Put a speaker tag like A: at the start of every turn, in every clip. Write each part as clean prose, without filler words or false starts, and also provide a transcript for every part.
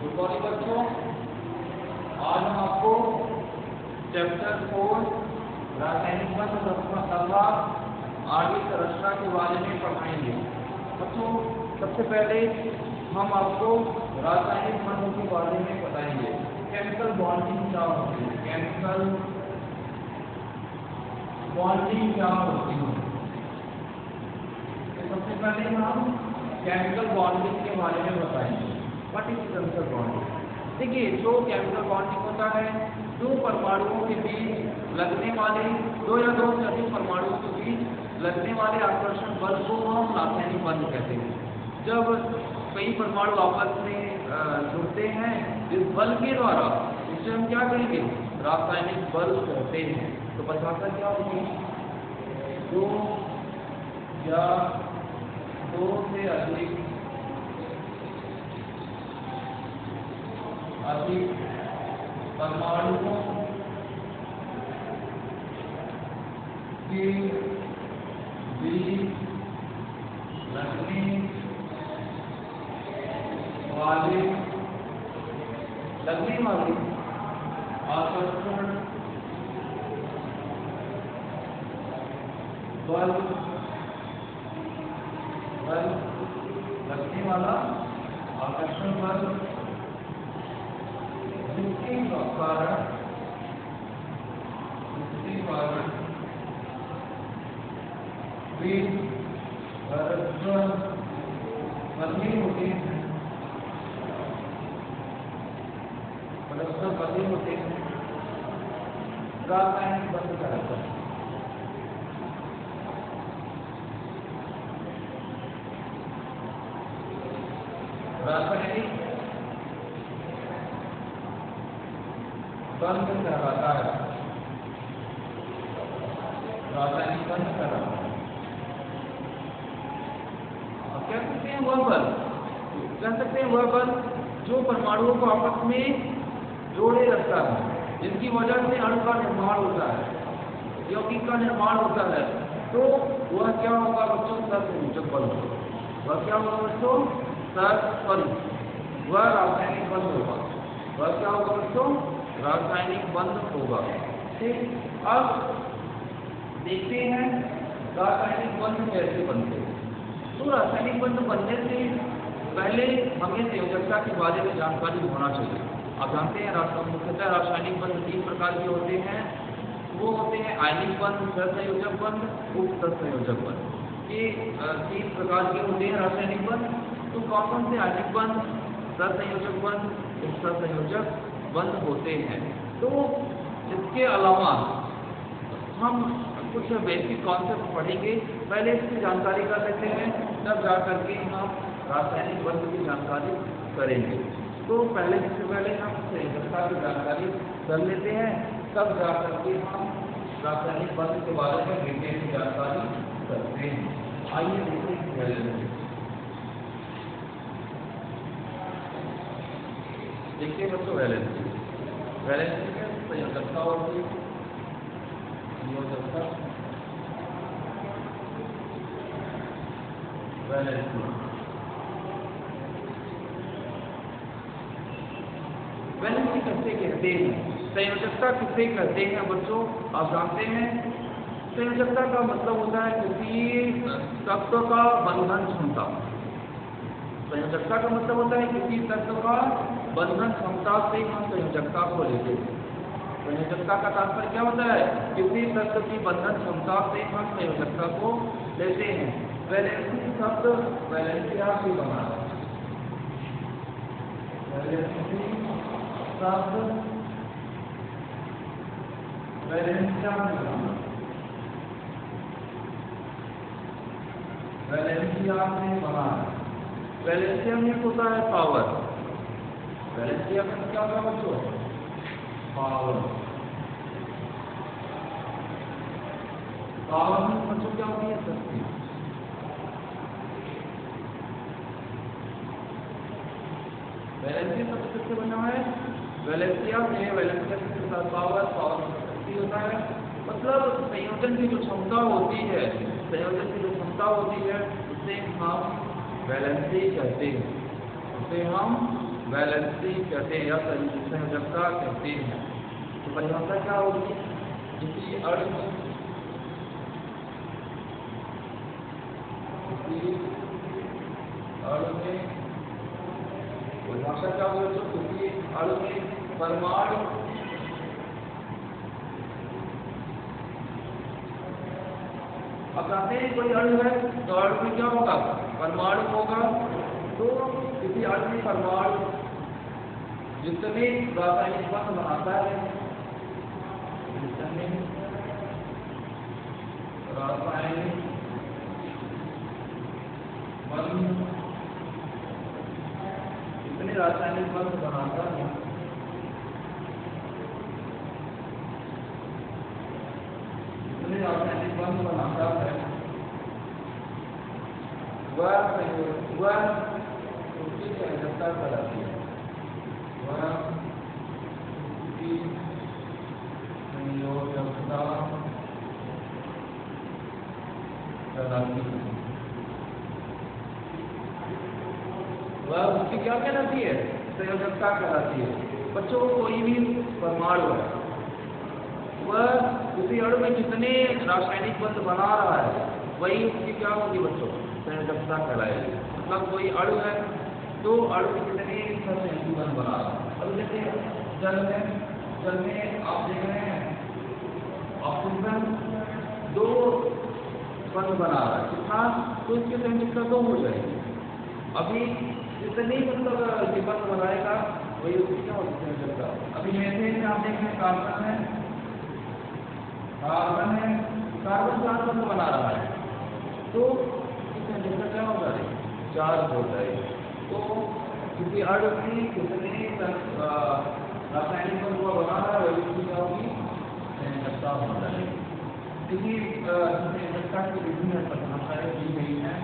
A: Good morning बच्चों, आज हम आपको चैप्टर 4 रासायनिक बंध तथा आणविक संरचना के बारे में पढ़ाएंगे। बच्चों, सबसे पहले हम आपको रासायनिक बंधों के बारे में बताएंगे। केमिकल बॉन्डिंग क्या होती है, केमिकल बॉन्डिंग क्या होती है। तो सबसे पहले हम केमिकल बॉन्डिंग के बारे में बताएंगे। What is chemical bonding? देखिए, जो केमिकल बॉन्डिंग होता है, दो परमाणुओं के बीच लगने वाले, दो या दो से अधिक परमाणुओं के बीच लगने वाले आकर्षण बल को हम रासायनिक बंध कहते हैं। जब कई परमाणु आपस में जुड़ते हैं इस बल के द्वारा, इसे हम क्या कहेंगे? रासायनिक बल कहते हैं। तो परिभाषा क्या होगी? दो या दो से अधिक परमाणुओं के बीच लगने वाले आकर्षण बल, लगने वाला आकर्षण बल जिसके कारण वे परस्पर बंधे होते हैं, रासायनिक बंध कहलाता है। रासायनिक बंध कहलाता है, रासायनिक बंध कहलाता है। कह सकते हैं वह बल, जो परमाणुओं को आपस में जोड़े रखता है, जिनकी वजह से अणु का निर्माण होता है, यौगिक का निर्माण होता है। तो वह क्या होगा बच्चों? सहसंयोजक बल होगा। वह क्या होगा बच्चों? वह रासायनिक बंध होगा। वह क्या होगा बच्चों? रासायनिक बंध होगा। ठीक, अब देखते हैं रासायनिक बंध कैसे बनते हैं। तो रासायनिक बंध बनने से पहले हमें संयोजकता के बारे में जानकारी होना चाहिए। आप जानते हैं मुख्यतः रासायनिक बंध 3 प्रकार के होते हैं। वो होते हैं आयनिक बंध, सहसंयोजक बंध, उपसहसंयोजक बंध। ये 3 प्रकार के होते हैं रासायनिक बंध। तो कौन से आयनिक बंध, सहसंयोजक बंध, उपसहसंयोजक बंध होते हैं। तो इसके अलावा हम कुछ बेसिक कॉन्सेप्ट पढ़ेंगे। पहले इसकी जानकारी कर लेते हैं, तब जा करके हम रासायनिक बंध की जानकारी करेंगे। तो सबसे पहले हम संयोजकता की जानकारी कर लेते हैं, तब जा करके हम रासायनिक बंध के बारे में डिटेल की जानकारी करते हैं। आइए देखते हैं वैलेंसी। देखिए बच्चों, वैलेंसी में संयोजकता होती है। वैलेंसी किसे कहते हैं, संयोजकता किसे कहते हैं बच्चों? आप जानते हैं संयोजकता का मतलब होता है किसी तत्व का बंधन क्षमता। संयोजकता का मतलब होता है किसी तत्व का बंधन क्षमता से हम संयोजकता को लेते हैं। संयोजकता का तात्पर्य क्या होता है? किसी तत्व की बंधन क्षमता से हम संयोजकता को लेते हैं। वैलेंसी शब्द वैलेंसिया से बना है। वैलेंसी शब्द वैलेंसिया से बना, वैलेंसिया से बना है। वैलेंसिया में होता है पावर। वैलेंसिया में क्या होगा बच्चों? पावर। पावर में बच्चों क्या होती है? शक्ति। वैलेंसी शब्द किससे बना है? वैलेंसिया में, वैलेंसिया के साथ पावर में शक्ति होता है। मतलब संयोजन की जो क्षमता होती है, उसे हम वैलेंसी कहते हैं। उसे हम वैलेंसी कहते हैं या संयोजकता कहते हैं। तो परिभाषा क्या होगी? किसी अणु में परिभाषा क्या होगी? जो किसी अणु में परमाणु अब कहते हैं कोई अणु है तो अणु में क्या होगा? परमाणु होगा। तो किसी अणु में परमाणु जितने रासायनिक बंध बनाता है, जितने रासायनिक बंध बनाता है, रासायनिक बंध बनाता है वह उसकी संयोजकता कहलाती है। वह उसकी संयोजकता कहलाती है। वह उसकी क्या कहलाती है? संयोजकता कहलाती है। बच्चों कोई भी परमाणु है वह किसी अणु में जितने रासायनिक बंध बना रहा है वही उसकी क्या होगी बच्चों? संयोजकता कहलाएगी। मतलब कोई अणु है तो अणु में कितने संयोजक बंध बना रहा है। अब जैसे जल में आप देख रहे हैं ऑक्सीजन 2 बंध बना रहा है, कितना? तो इसकी संयोजकता 2 हो जाएगी। अभी जितनी मतलब बंध बनाएगा वही उसकी क्या होगी? संयोजकता। अभी मीथेन में आप देख रहे हैं कार्बन है, कार्बन 4 बंध बना रहा है तो इसमें संयोजकता क्या हो जाएगी? 4 हो जाएगी। तो किसी अणु की कितने रासायनिक बंध बना रहा है वही उसकी क्या होगी? संयोजकता हो जाएगी। किसी संयोजकता की विभिन्न परिभाषाएं दी गई हैं,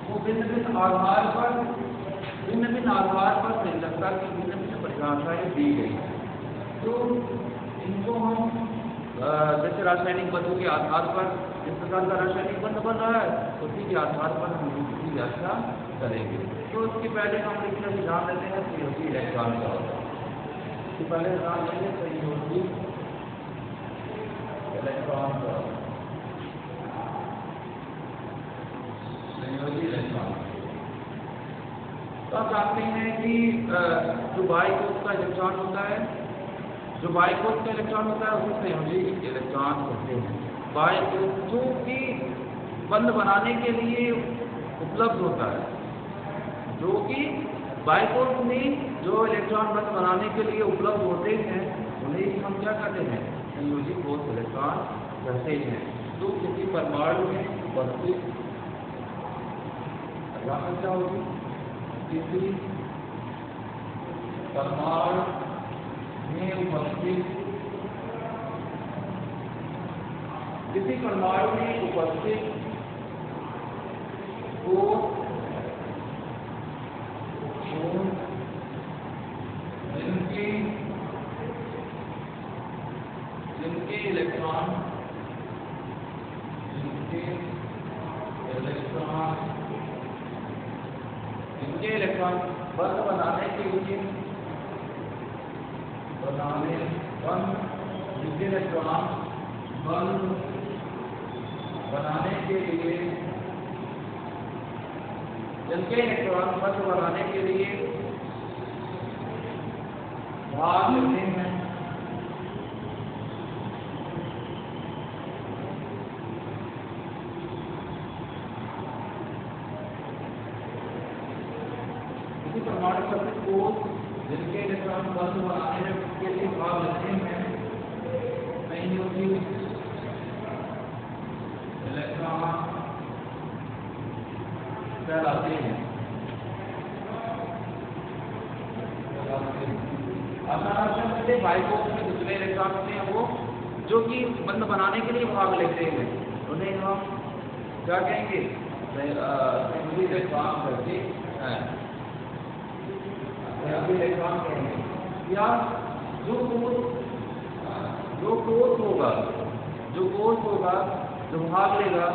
A: वो भिन्न भिन्न आधार पर संयोजकता की भिन्न परिभाषाएं दी गई हैं। तो इनको हम जैसे रासायनिक बंधों के आधार पर जिस प्रकार का रासायनिक बंध बन रहा है उसी के आधार पर हम इसकी व्याख्या करेंगे। तो इसके पहले हम इसमें ध्यान देते हैं संयोजी इलेक्ट्रॉन का होता है। इसके पहले ध्यान देंगे संयोजी इलेक्ट्रॉन का। संयोजी इलेक्ट्रॉन तो आप जानते हैं कि जो बाई कोष का इलेक्ट्रॉन होता है, जो बाई कोष का इलेक्ट्रॉन होता है उसे संयोजी इलेक्ट्रॉन कहते हैं। बाई कोष जो कि बंध बनाने के लिए उपलब्ध होता है, जो कि बाई कोष में जो इलेक्ट्रॉन बंध बनाने के लिए उपलब्ध होते हैं उन्हें हम क्या कहते हैं? संयोजी कोष इलेक्ट्रॉन कहते हैं। तो किसी परमाणु में उपस्थित क्या होगी? किसी परमाणु में उपस्थित जिनके इलेक्ट्रॉन बंध बनाने के लिए जिनके इलेक्ट्रॉन बंध बनाने के लिए भाग लेते हैं। किसी परमाणु शक्ति को जिनके इलेक्ट्रॉन बंध बनाने के लिए भाग लेते हैं संयोजी इलेक्ट्रॉन कहलाते हैं। बाई कोष में दूसरे इलेक्ट्रॉन होते हैं वो जो कि बंध बनाने के लिए भाग लेते हैं, उन्हें हम क्या कहेंगे? संयोजी इलेक्ट्रॉन कहते हैं। इलेक्ट्रॉन कहेंगे या जो कोष होगा जो भाग लेगा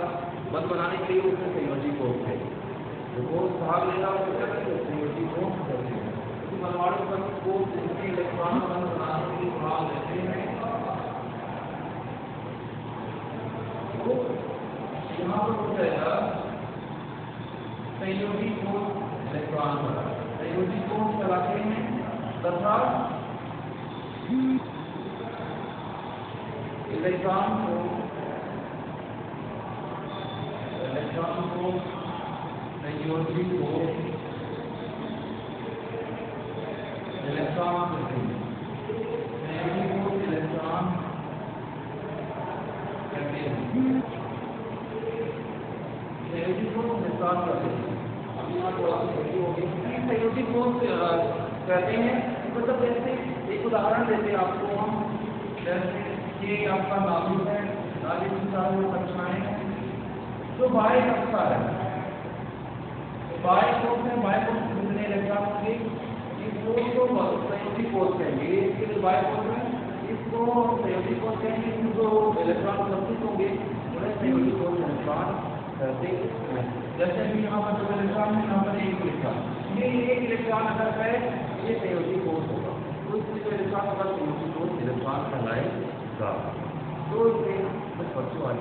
A: बंध बनाने के लिए उसमें संयोजी कोष है। जो कोष भाग लेगा उसको क्या कहते हैं? संयोजी कोष कहते हैं। परमाणु इलेक्ट्रॉन बंद बनाने के लिए सुराग देते हैं तो यहाँ पर हो जाएगा सहयोगी कोष इलेक्ट्रॉन का। सहयोगी कोष चलाते हैं तथा इलेक्ट्रॉन को सहयोगी कोष इलेक्ट्रॉन कहते हैं। सहयोगी कोष इलेक्ट्रॉन कहते हैं। सहयोगी कोष इलेक्ट्रॉन कहते हैं। अभी यहाँ थोड़ा सहयोगी हो गई। सहयोगी कोष कहते हैं मतलब जैसे एक उदाहरण देते हैं आपको हम, जैसे ये आपका नाभिक है, नाभिक की चारों कक्षाएं जो बाह्य कक्षा है, बाह्य कोष है, बाह्य कोष कितने इलेक्ट्रॉन होंगे, इस कोष को सहयोगी कोष कहेंगे। इसके लिए बाह्य कोष है, इसको सहयोगी कोष कहेंगे। इसमें जो इलेक्ट्रॉन उपस्थित होंगे उन्हें सहयोगी कोष इलेक्ट्रॉन कहते हैं। जैसे अभी यहाँ पर जो इलेक्ट्रॉन है, यहाँ पर एक इलेक्ट्रॉन, ये एक इलेक्ट्रॉन अगर है ये सहयोगी कोष होगा, तो इसमें जो इलेक्ट्रॉन होगा सहयोगी कोष इलेक्ट्रॉन कहलाएगा। तो इसे बच्चों आज